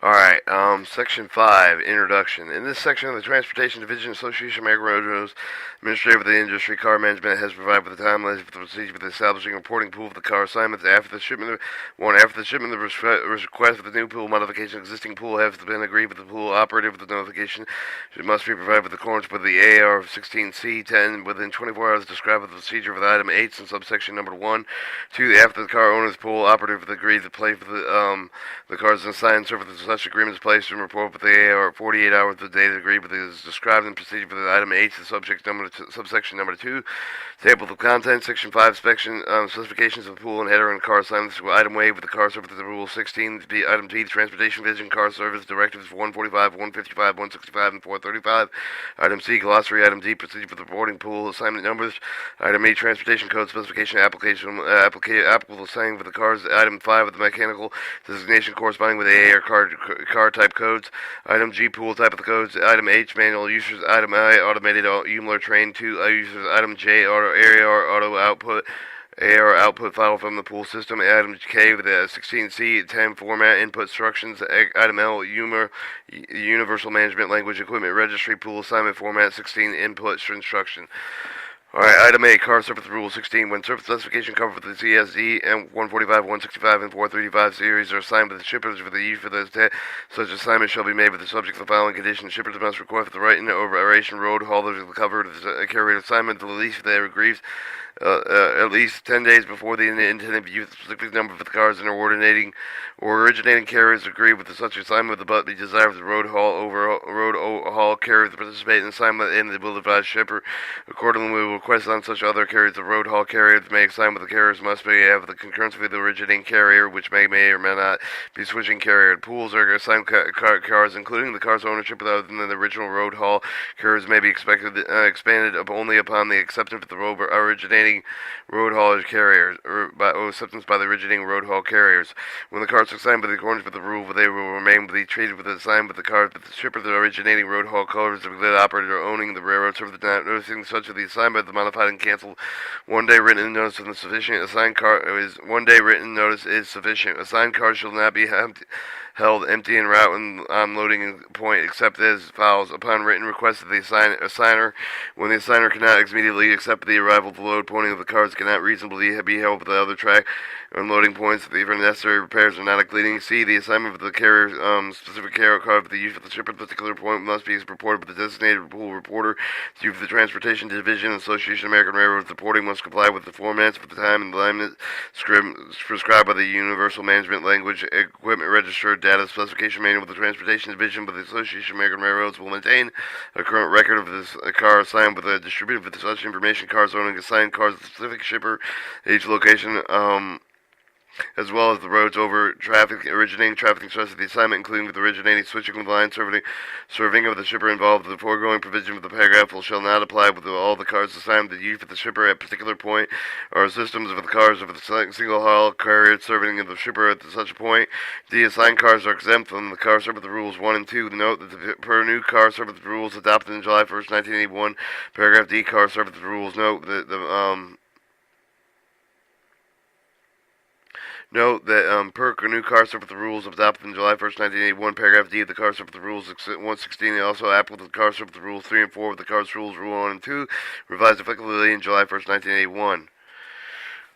Alright, Section 5, Introduction. In this section of the Transportation Division Association of American Railroads, Administrator of the Industry, Car Management has provided with the timelines for the procedure for the establishing and reporting pool of the car assignments after the shipment the request for the new pool modification, existing pool has been agreed with the pool operator with the notification. It must be provided with accordance with the AR 16C10 within 24 hours described with the procedure for the item 8 in subsection number 1. 2. After the car owner's pool operator agrees to play for the cars assigned service such agreement is placed and report with the AR 48 hours of the date agreed with is described in procedure for the item H, the subsection number 2. Table of contents, section 5, specifications of the pool and header and car assignments. Item waive with the car service the rule 16. Item G, the transportation vision car service directives 145, 155, 165, and 435. Item C, glossary. Item D, procedure for the reporting pool assignment numbers. Item E, transportation code specification applicable saying for the cars. Item 5 of the mechanical designation corresponding with the AR car type codes. Item G, pool type of the codes. Item H, manual users. Item I, automated Umler train. 2 users. Item J, auto output. AR output file from the pool system. Item K with the 16C 10 format input instructions. Item L, universal management language equipment registry pool assignment format 16 input instruction. Alright, item A, car service rule 16. When service specification covered for the CSD and 145, 165, and 435 series are assigned with the shippers for the use for this such assignment shall be made with the subject of the following conditions. Shippers must request the right in over aeration road haulers will cover the carrier assignment to the least if they agrees at least 10 days before the intended use. The specific number of the cars and originating carriers agree with the such assignment, but the desire of the road haul carriers to participate in the assignment and the will advise shipper. Accordingly, we will request on such other carriers the road haul carriers may assign with the carriers must have the concurrence with the originating carrier, which may or may not be switching carrier. Pools are assigned cars, including the car's ownership other than the original road haul carriers, may be expanded only upon the acceptance of the originating road haulage carriers, or by acceptance by the originating road haul carriers. When the cars are assigned by the accordance with the rule, they will remain with the treated with the assigned with the cars, but the shipper, the originating road haul carriers, the operator owning the railroad service, not noticing such of the assignment, the modified and canceled. 1 day written notice is sufficient. Assigned car is 1 day written notice is sufficient. Assigned cars shall not be held empty en route and unloading point except as follows. Upon written request of the assigner, when the assigner cannot immediately accept the arrival of the load, pointing of the cars cannot reasonably be held with the other track unloading points if even necessary repairs are not including. C. The assignment of the carrier specific carrier car for the use of the shipper particular point must be reported with the designated pool reporter. The use of the Transportation Division Association of American Railroads reporting must comply with the formats for the time and alignment prescribed by the Universal Management Language Equipment Register Data Specification Manual of the Transportation Division by the Association of American Railroads will maintain a current record of this car assigned with a distributed with such information cars owning assigned cars specific shipper each location as well as the roads over originating traffic and stress of the assignment, including with originating switching with line serving of the shipper involved. The foregoing provision of the paragraph shall not apply with all the cars assigned to the use of the shipper at particular point or systems of the cars of the single haul carrier serving of the shipper at such a point. The assigned cars are exempt from the car service rules 1 and 2. Note that the per new car service rules adopted in July 1st, 1981, paragraph D, car service rules. Note that per new car service rules adopted in July 1st, 1981, paragraph D of the car service rules 116 also applicable to the car service rules 3 and 4 of the car rules rule 1 and 2, revised effectively in July 1st, 1981.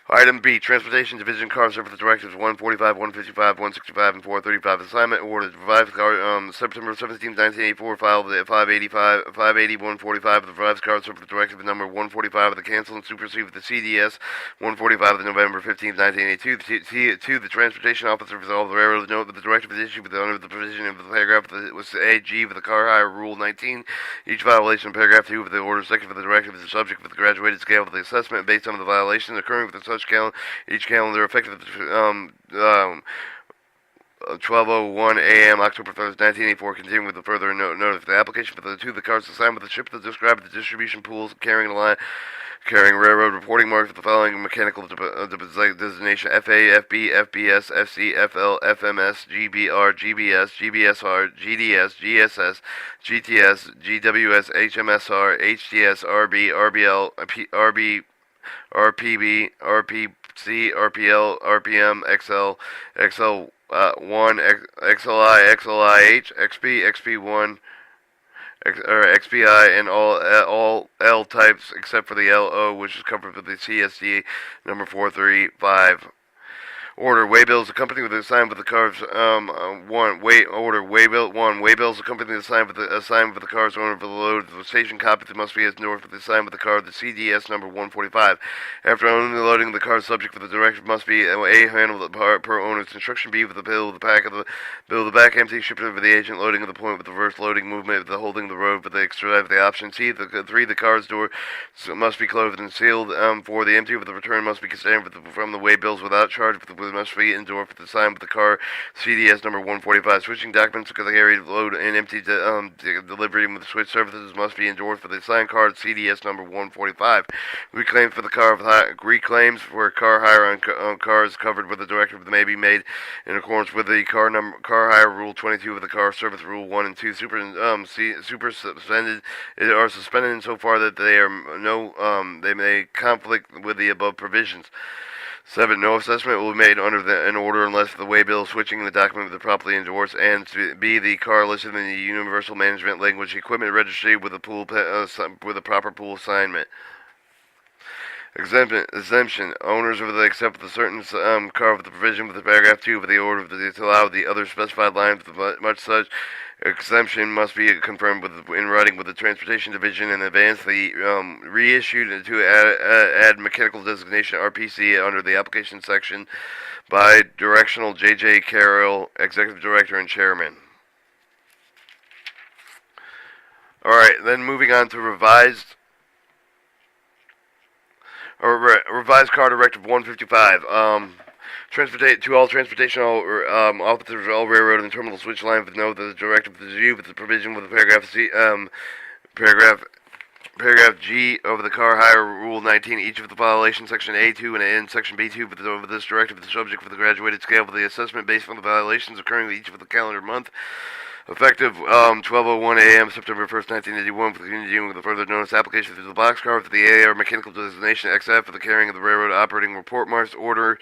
Item B, Transportation Division Car Service Directives 145, 155, 165, and 435. Assignment order to revive car, September 17, 1984, filed at 580, 145 of the revised car service directive number 145 of the cancel and supersede with the CDS 145 of November 15, 1982. To the Transportation Officer of the Railroad, note that the directive is issued under the provision of the paragraph was AG of the Car Hire Rule 19. Each violation of paragraph 2 of the order section of the directive is the subject of the graduated scale of the assessment based on the violation occurring with the each calendar effective 12:01 a.m. October 1st, 1984. Continuing with the further notice, the application for the cars assigned with the ship that describe the distribution pools carrying railroad reporting marks with the following mechanical designation: FA, FB, FBS, FC, FL, FMS, GBR, GBS, GBSR, GDS, GSS, GTS, GWS, HMSR, HTS, RB, RBL, RB, RPB, RPP, FC, RPL, RPM, XL, XL1, XLI, XLIH, XP, XP1, or XPI, and all L types except for the LO, which is covered with the CSD number 435. Order waybills accompanied with a sign with the car's waybills accompanied with a sign with the car's owner for the load. The station copies must be endorsed with the sign with the car, the CDS number 145. After unloading the car, subject for the directive must be A, handled per owner's instruction, B, with the bill of the back empty, shipped over the agent, loading of the point with the reverse loading movement, the holding the road with the extra of the option. C, the car's door must be closed and sealed. 4, the empty with the return must be considered from the waybills without charge. Must be endorsed with the sign with the car, CDS number 145. Switching documents to carry load and empty delivery with switch services must be endorsed with the sign card, CDS number 145. Reclaims for car hire on cars covered with the directive may be made in accordance with the car hire rule 22 of the car service rule 1 and 2. Super suspended are suspended insofar that they may conflict with the above provisions. 7. No assessment will be made under an order unless the waybill switching the document with the properly endorsed, and B, the car listed in the Universal Management Language Equipment Registry with a proper pool assignment. Exemption. Owners of the except for the certain car with the provision with the paragraph 2 of the order to allow the other specified lines with much such exemption must be confirmed in writing with the Transportation Division in advance. The reissued to add mechanical designation RPC under the application section by Directional J.J. Carroll, Executive Director and Chairman. Alright, then moving on to revised Car Directive 155. To all transportation officers, all railroad and terminal switch lines with note that the directive is used with the provision with the paragraph G of the Car Hire Rule 19. Each of the violations, Section A2 and Section B2 of this directive is subject for the graduated scale for the assessment based on the violations occurring each of the calendar month. Effective 12:01 a.m. September 1st, 1981, continuing with the further notice application through the boxcar for the AR mechanical designation XF for the carrying of the railroad operating report marks order.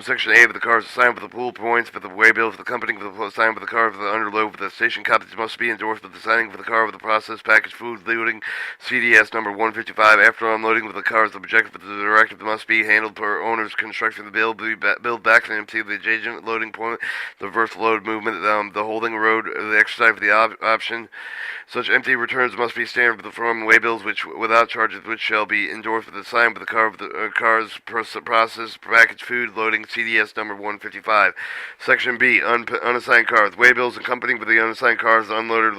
Section A of the cars assigned with the pool points for the waybill for the company for the assigned with the car for the underload for the station copies must be endorsed with the signing for the car with the process package food loading CDS number 155. After unloading with the cars, the objective of the directive must be handled per owner's construction. The bill be billed back to empty the adjacent loading point, the reverse load movement, the holding road, the exercise of the option. Such empty returns must be standard for the form waybills, which without charges, which shall be endorsed with the sign with the car of the car's process package food loading CDS number 155. Section B, unassigned cars. Waybills accompanying with the unassigned cars unloaded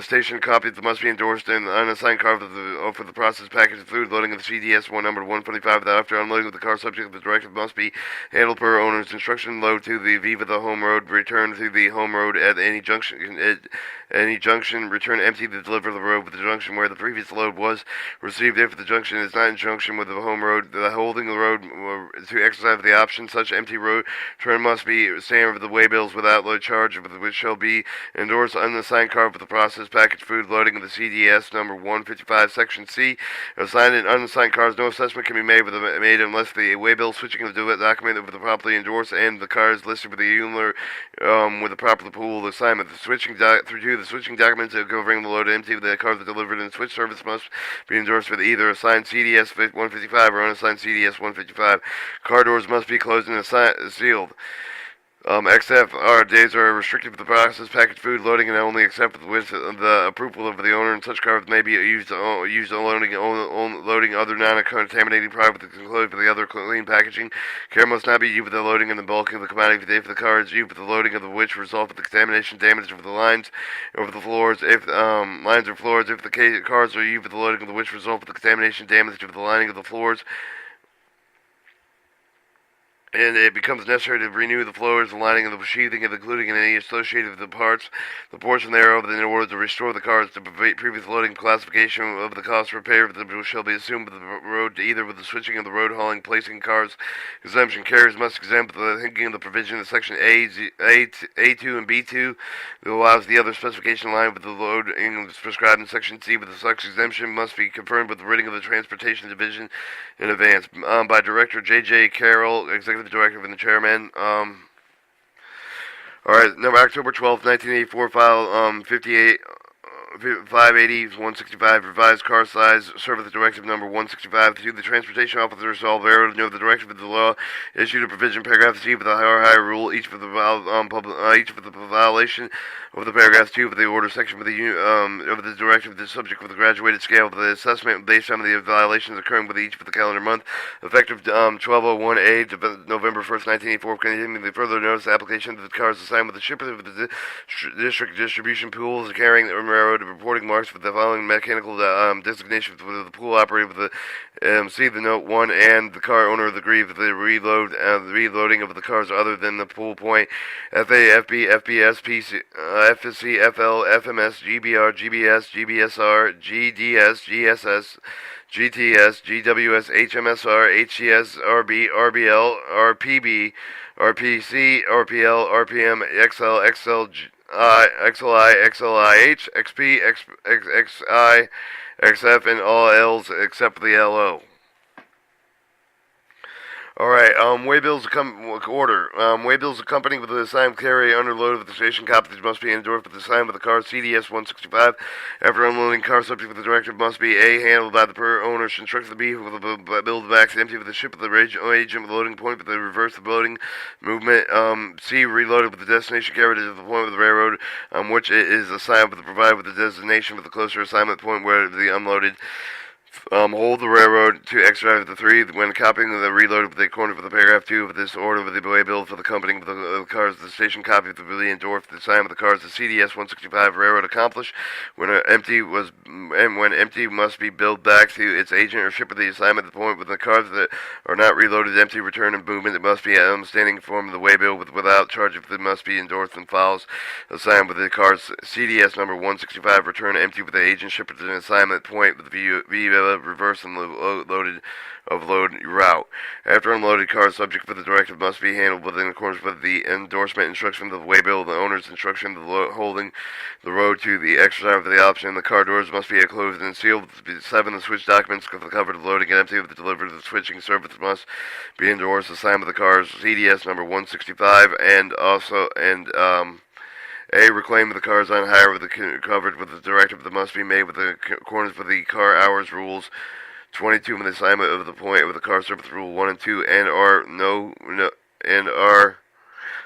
station copies must be endorsed in the unassigned car for the process package of food loading of the CDS number 145. That after unloading with the car subject of the directive must be handled per owner's instruction. Load to the Viva the home road, return to the home road at any junction, return empty to deliver the road with the junction where the previous load was received. If the junction is not in junction with the home road, the holding the road to exercise the option, such empty road turn must be standard for the waybills without load charge, which shall be endorsed unassigned car for the process package food loading of the CDS number 155. Section C, assigned and unassigned cars, no assessment can be made unless the waybill switching of the document with the properly endorsed and the car is listed with the Umler with the proper pool assignment. The switching documents covering the load empty of the cars that delivered in the switch service must be endorsed with either assigned CDS 155 or unassigned CDS 155. Car doors must be closed and sealed. XFR days are restricted for the process package food loading and only accept with the approval of the owner, and such cars may be used loading other non-contaminating products included for the other clean packaging. Care must not be used with the loading and the bulking of the commodity if the car is used with the loading of which result of the contamination damage of the lines over the floors. If lines or floors, if the cars are used with the loading of which result of the contamination damage of the lining of the floors. and it becomes necessary to renew the floors, the lining, and the sheathing, and including any associated with the parts, the portion thereof, in order to restore the cars to previous loading classification of the cost of repair shall be assumed with the road, either with the switching of the road hauling, placing cars. Exemption carriers must exempt the thinking of the provision of section A2 and B2 that allows the other specification line with the loading prescribed in section C, but the such exemption must be confirmed with the writing of the Transportation Division in advance by Director J.J. Carroll, Executive Director and the Chairman. Alright, number October 12th, 1984, file 58. 580, 165, revised car size, service directive number 165, to the transportation officer resolve error to know the directive of the law issued a provision paragraph C with the higher rule, each for the violation of the paragraph 2 of the order section for the of the directive is subject with a graduated scale of the assessment based on the violations occurring with each for the calendar month, effective 1201A to November 1st, 1984, continuing the further notice application of the cars assigned with the shipper of the district distribution pools carrying the railroad reporting marks with the following mechanical designation for the pool operator with the see the note 1 and the car owner agree with the reloading of the cars other than the pool point. FA, FB, FBS, PC, FSC, FL, FMS, GBR, GBS, GBSR, GDS, GSS, GTS, GWS, HMSR, HCS, RB, RBL, RPB, RPC, RPL, RPM, XL, XL, XLI, XLIH, XP, XI, XF, and all L's except for the LO. Alright, waybills order. Waybills accompanied with the assigned carry underload of the station copies must be endorsed with the sign with the car CDS 165. After unloading, car subject with the directive must be A, handled by the per owner, instructed B, with the bill of backs empty with the ship of the agent with the loading point with the reverse of loading movement. C, reloaded with the destination carried to the point of the railroad which it is assigned with the provided with the designation with the closer assignment point where the unloaded. Hold the railroad to exercise the 3 when copying the reload with the corner for the paragraph 2 of this order with the waybill for the company with the cars, the station copy of the really endorsed the sign of the cars, the CDS 165 railroad accomplished when empty must be billed back to its agent or shipper the assignment at the point with the cars that are not reloaded empty return and movement. It must be standing form of the waybill without charge if it must be endorsed and files assigned with the cars CDS number 165 return empty with the agent shipper to an assignment point with the reverse and loaded of load route. After unloaded, cars subject for the directive must be handled within accordance with the endorsement instruction of the waybill, the owner's instruction of the holding the road to the exercise of the option. The car doors must be closed and sealed. 7. The switch documents for the covered loading and empty of the delivery of the switching service must be endorsed. The sign of the car's CDS number 165 and A. Reclaim the cars on hire with the covered with the directive that must be made with the accordance with the car hours rules. 22. With the assignment of the point with the car service rule 1 and 2 and are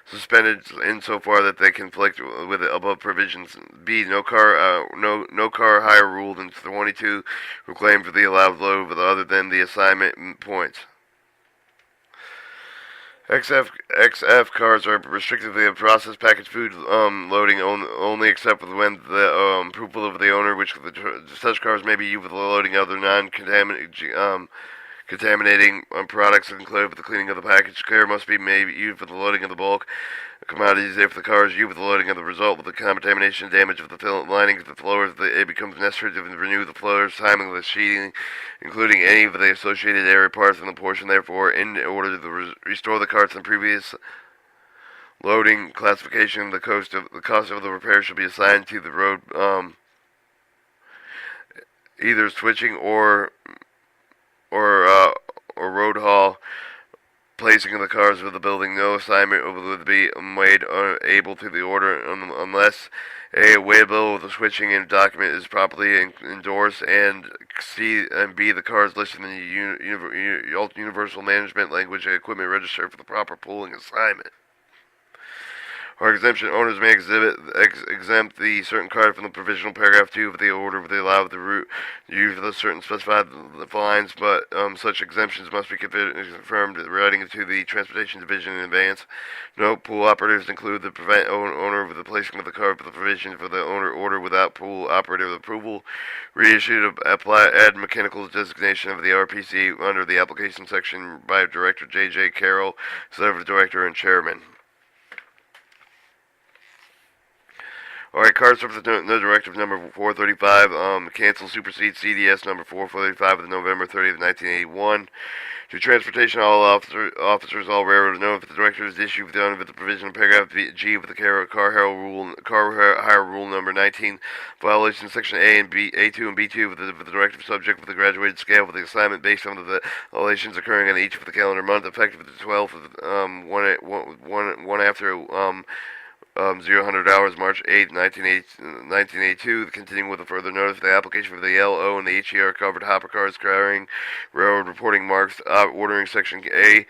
suspended insofar that they conflict with the above provisions. B. No car hire rule in 22 reclaimed for the allowed load other than the assignment points. XF cars are restrictively processed packaged food loading only except when the approval of the owner, which such cars may be used with the loading other contaminating products included with the cleaning of the package. Care must be made used for the loading of the bulk commodities. If the car is used with the loading of the result with the contamination damage of the filament lining of the floors, it becomes necessary to renew the floors, timing the sheeting, including any of the associated area parts in the portion. Therefore, in order to restore the cars in previous loading classification, the cost of the repair should be assigned to the road, either switching or road haul. Placing of the cars with the building, no assignment would be made able to the order unless A. waybill with the switching and document is properly endorsed, and C and B. the cars listed in the Universal Management Language and Equipment Register for the proper pooling assignment. or exemption. Owners may exempt the certain card from the provisional paragraph 2 of the order if they allow the use of the certain specified lines, but such exemptions must be confirmed writing to the Transportation Division in advance. Note, pool operators include the prevent owner of the placing of the card for the provision for the owner order without pool operator approval. Reissued add mechanical designation of the RPC under the application section by Director J.J. Carroll instead of the Director and Chairman. Alright, card service no directive number 435, cancel supersede CDS number 435 of the November 30th, 1981. To transportation, all officers, all railroad know if the directive is issued under the provision of paragraph G of the car hire rule number 19. Violation section A and B, A2 and B2 of the directive subject with the graduated scale with the assignment based on the violations occurring on each of the calendar month, effective the 12th of one after 0 hours, March 8, 1982, continuing with a further notice, the application for the LO and the HER covered hopper cars carrying railroad reporting marks, ordering section A.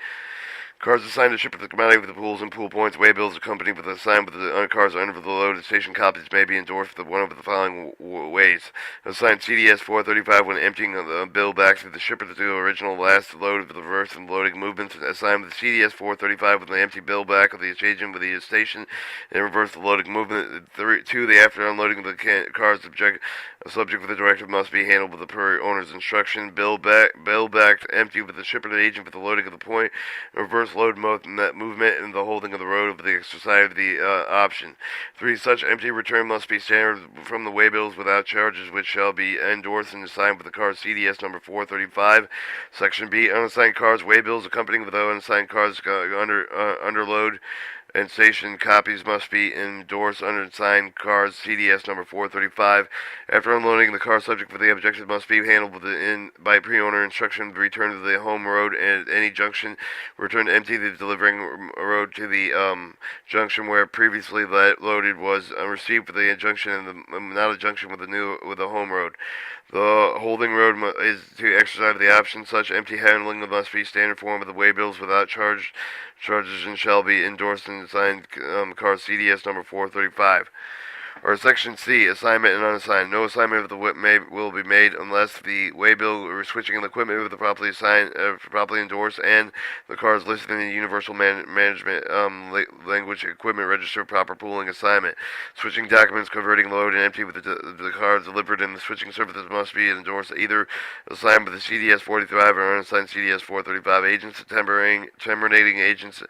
Cars assigned to shipper the commodity with the pools and pool points, way bills accompanied with the sign with the cars under the load. Station copies may be endorsed with one of the following ways. Assigned CDS 435 when emptying the bill back to the shipper to the original last load of the reverse and loading movements. Assigned with the CDS 435 with the empty bill back of the agent with the station and reverse the loading movement. 2. The after unloading of the cars subject with the directive must be handled with the per owner's instruction. Bill back to empty with the shipper to agent for the loading of the point. Reverse load movement and the holding of the road of the exercise of the option. 3. Such empty return must be standard from the waybills without charges, which shall be endorsed and assigned with the car CDS number 435. Section B. Unassigned cars waybills accompanying with the unassigned cars under load and station copies must be endorsed under assigned cars CDS number 435. After unloading the car subject for the objective must be handled by pre-owner instruction to return to the home road and any junction return empty the delivering road to the junction where previously loaded was received for the junction and not a junction with the home road. The holding road is to exercise the option. Such empty handling must be standard form of the waybills without charges and shall be endorsed and assigned car CDS number 435. Or Section C, assignment and unassigned. No assignment of the whip will be made unless the waybill or switching of the equipment with the properly assigned, properly endorsed, and the car is listed in the Universal Management Language Equipment Register proper pooling assignment. Switching documents, converting load and empty with the car delivered in the switching services must be endorsed either assigned with the CDS 45 or unassigned CDS 435. Agents terminating agents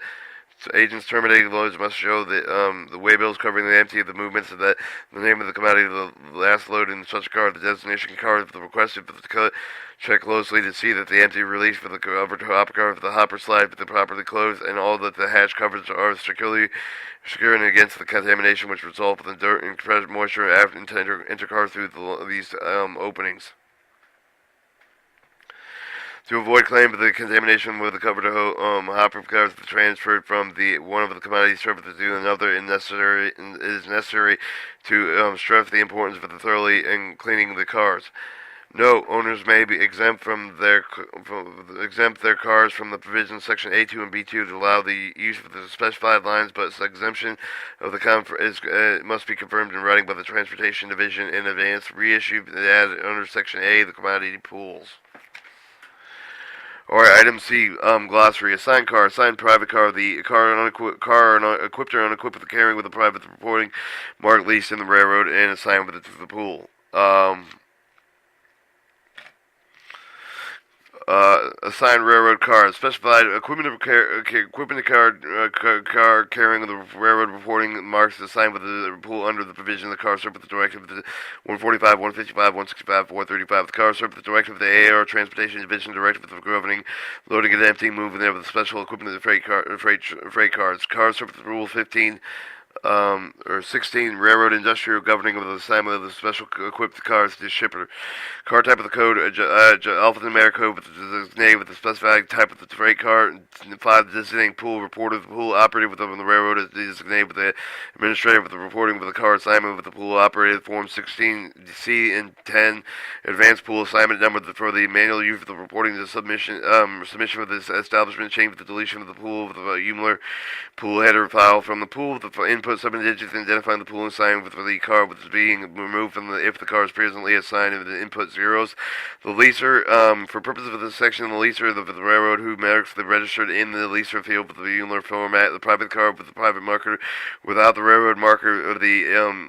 terminating loads must show the waybills covering the empty of the movements of the name of the commodity of the last load in such a car, the designation card of the requested for the check closely to see that the empty release for the cover hopper car of the hopper slide with the properly closed and all that the hatch covers are securely securing against the contamination which results from the dirt and moisture after enter car through these openings. To avoid claim of the contamination with the covered hopper cars transferred from one of the commodity services to another is necessary to stress the importance of the thoroughly and cleaning the cars. Note, owners may be exempt their cars from the provisions section A2 and B2 to allow the use of the specified lines, but exemption of the must be confirmed in writing by the Transportation Division in advance. Reissued under section A, the commodity pools. Alright, item C, glossary. Assigned car, assigned private car. The car equipped or unequipped with the carrying with a private reporting marked leased in the railroad and assigned with it to the pool. Assigned railroad car. Specified equipment of car carrying the railroad reporting marks assigned with the pool under the provision of the car served with the directive of the 145, 155, 165, 435. The car served with the directive of the AR Transportation Division directive of the governing loading and emptying moving there with the special equipment of the freight cars. Car served with Rule 15. Or 16, railroad industrial governing of the assignment of the special equipped cars to shipper. Car type of the code, alphanumeric code with the designated with the specified type of the freight car. 5, the designating pool reported the pool operated with them on the railroad is designated with the administrator with the reporting with the car assignment with the pool operated. Form 16, C and 10, advanced pool assignment number for the manual use of the reporting to submission with this establishment change with the deletion of the pool with the Umler pool header file from the pool with the input input 7 digits and identifying the pool assigned with the car with being removed from if the car is presently assigned with the input zeros. The leaser, for purposes of this section, the leaser of the railroad who marks the registered in the leaser field with the Umler format, the private car with the private marker without the railroad marker of the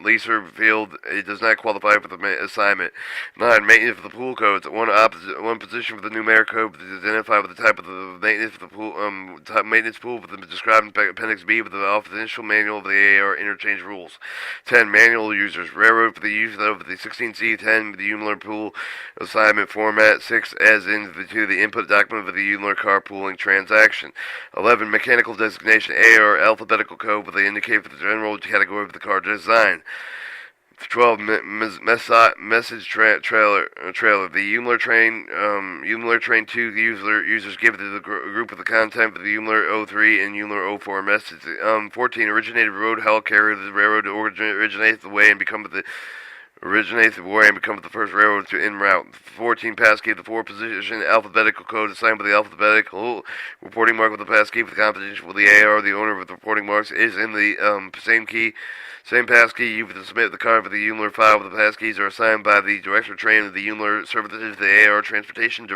leaser field, it does not qualify for the assignment. 9. Maintenance of the pool codes. One position for the numeric code is identified with the type of the maintenance of the pool, maintenance pool with the described in Appendix B with the official manual of the AAR interchange rules. 10. Manual users. Railroad for the use of the 16C10 the Umler pool assignment format. 6. As in the input document of the Umler car pooling transaction. 11. Mechanical designation. AAR alphabetical code with the indicate for the general category of the car design. 12. Message trailer. The Umler Train 2 users give to the group of the content for the Umler 03 and Umler 04 message. 14. Originated road hell carrier. The railroad originates the way and becomes the first railroad to en route. 14. Passkey, the 4-position alphabetical code assigned with the alphabetical reporting mark with the passkey for the competition with the AR. The owner of the reporting marks is in the same passkey. You have to submit the card for the Umler file with the passkeys are assigned by the director of training of the Umler services to the AR Transportation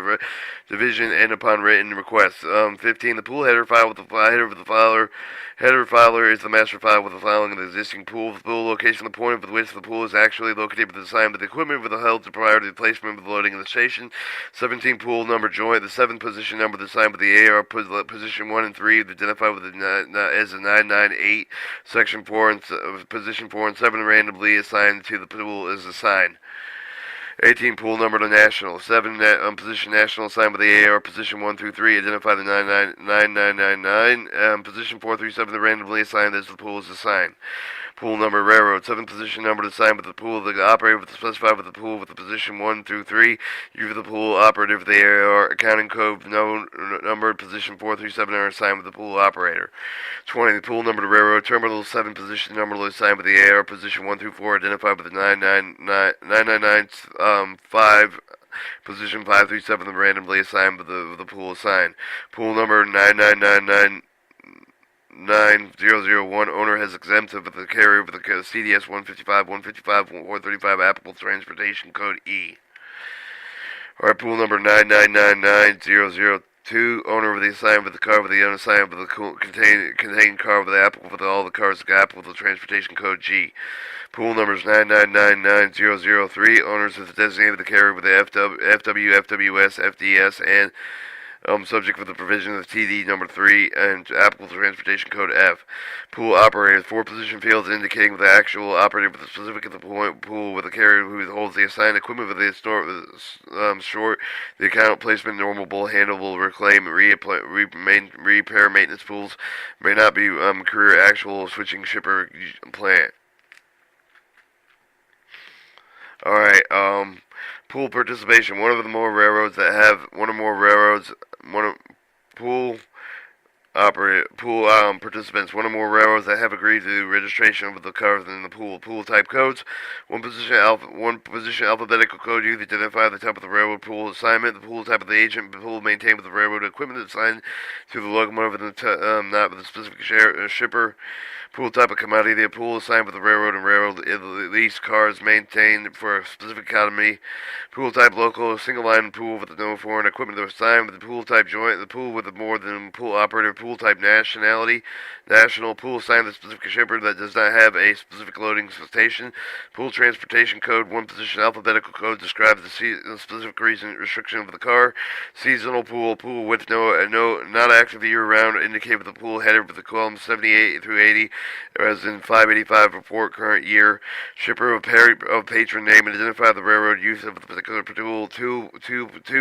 Division and upon written request. 15. The pool header file with the header of the filer. Header filer is the master file with the filing of the existing pool. The pool location, the point with which the pool is actually located with the assignment of the equipment with the held prior to the placement of the loading of the station. 17. Pool number joint. The 7th position number assigned with the AR position 1 and 3 identified with as a 998. Section 4 and position 4 and 7 randomly assigned to the pool is assigned. 18. Pool number to national. 7. Position national assigned with the AR. Position 1 through 3 identify the 9999. Position 4 through 7 the randomly assigned as the pool is assigned. Pool number railroad. 7. Position number assigned with the pool. The operator with the specified with the pool with the position 1 through 3. You for the pool operator with the AR. Accounting code number. Position 4 through 7 are assigned with the pool operator. 20. The pool number to railroad. Terminal 7. Position number assigned with the AR. Position 1 through 4 identified with the 999 position 5 through 7 randomly assigned with the pool assigned. Pool number 9999001 owner has exempted with the carrier with the CDS 155 135 applicable transportation code E. Alright, pool number 9999002 owner of the assigned with the car with the unassigned with the contained car with the applicable with all the cars applicable with the transportation code G. Pool numbers 9999003 owners of the designated the carrier with the FW, FWS, FDS, and subject with the provision of TD number 3 and applicable to transportation code F. Pool operators, 4 position fields indicating the actual operator with the specific of the pool with the carrier who holds the assigned equipment with the short, the account placement, normable, handleable, reclaim, repair, maintenance pools may not be career actual switching shipper plant. Alright, pool participation. One of the more railroads that have participants, one or more railroads that have agreed to registration with the cars in the pool. Pool type codes. One position alphabetical code used to identify the type of the railroad pool assignment. The pool type of the agent. The pool maintained with the railroad equipment assigned to the locomotive not with a specific shipper. Pool type of commodity. The pool assigned with the railroad and railroad leased cars maintained for a specific economy. Pool type local, single line pool with no foreign equipment that was assigned with the pool type joint. The pool with more than pool operator. Pool type nationality. National pool assigned to the specific shipper that does not have a specific loading station. Pool transportation code. One position alphabetical code describes the specific restriction of the car. Seasonal pool with not active year round indicate with the pool header with the columns 78 through 80. As in 585 report current year. Shipper of patron name and identify the railroad use of the particular pool. Two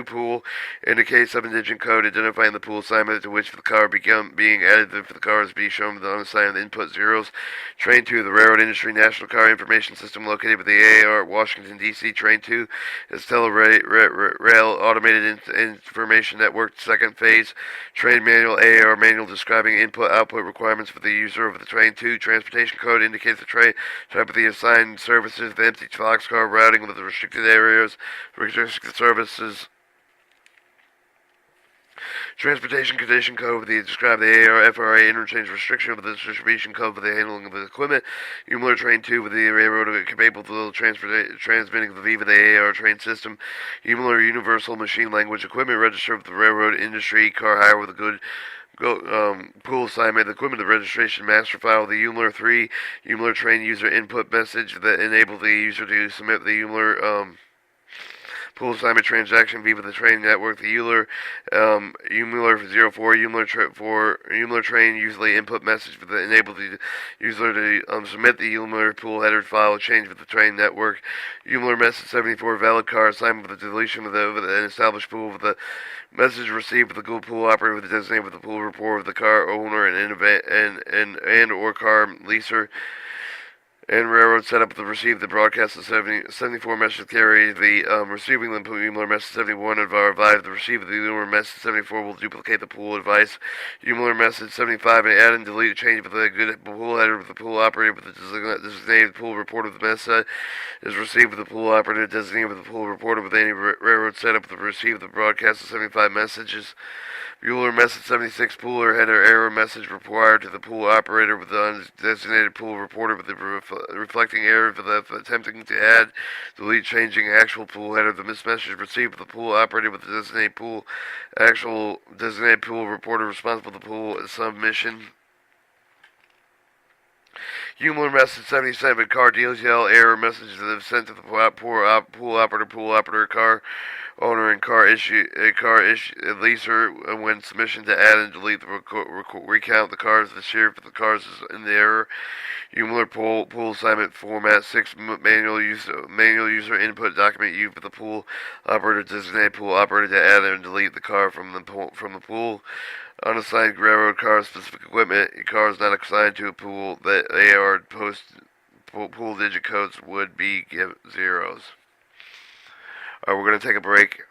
pool indicates 7-digit code identifying the pool assignment to which the car being added for the cars be shown with the unassigned input zeros. Train 2, the Railroad Industry National Car Information System located with the AAR Washington D.C. Train 2 is Telerail Automated Information Network. Second phase, train manual AAR manual describing input-output requirements for the user of the train. 2, transportation code indicates the train type of the assigned services, the empty boxcar routing with the restricted areas, restricted services. Transportation condition code the describe the AR FRA interchange restriction of the distribution code for the handling of the equipment. Umler train 2 with the railroad capable of transmitting the Viva the AR train system. Umler universal machine language equipment registered with the railroad industry car hire with a good pool assignment, the equipment, the registration master file, the Umler 3, Umler train user input message that enable the user to submit the Umler pool assignment transaction via the train network. The Umler 04, Umler train usually input message that enable the user to submit the Umler pool header file change with the train network. Umler message 74, valid car assignment with the deletion of an established pool with the message received with the Google pool operator with the designated with the pool report of the car owner and or car leaser and railroad set up to receive the broadcast of 74 message carry. The receiving the Umler message 71 advise the receiver of the Umler message 74 will duplicate the pool advice. Umler message 75 and add and delete change with the good pool header with the pool operator with the designated pool report of the message is received with the pool operator designated with the pool reporter with any railroad set up to receive the broadcast of 75 messages. Bueller message 76 pooler header error message required to the pool operator with the undesignated pool reporter with the reflecting error for the attempting to add, delete, changing actual pool header. The message received with the pool operator with the designated pool actual designated pool reporter responsible for the pool submission. Umler message 77 car deals yell error messages that have sent to the pool operator car owner and car issue leaser when submission to add and delete the recount the cars the sheriff of the cars is in the error. Umler pool assignment format 6 manual user input document used for the pool operator designated pool operator to add and delete the car from the pool. Unassigned railroad car specific equipment. Cars not assigned to a pool that AR pool digit codes would be zeros. Alright, we're going to take a break.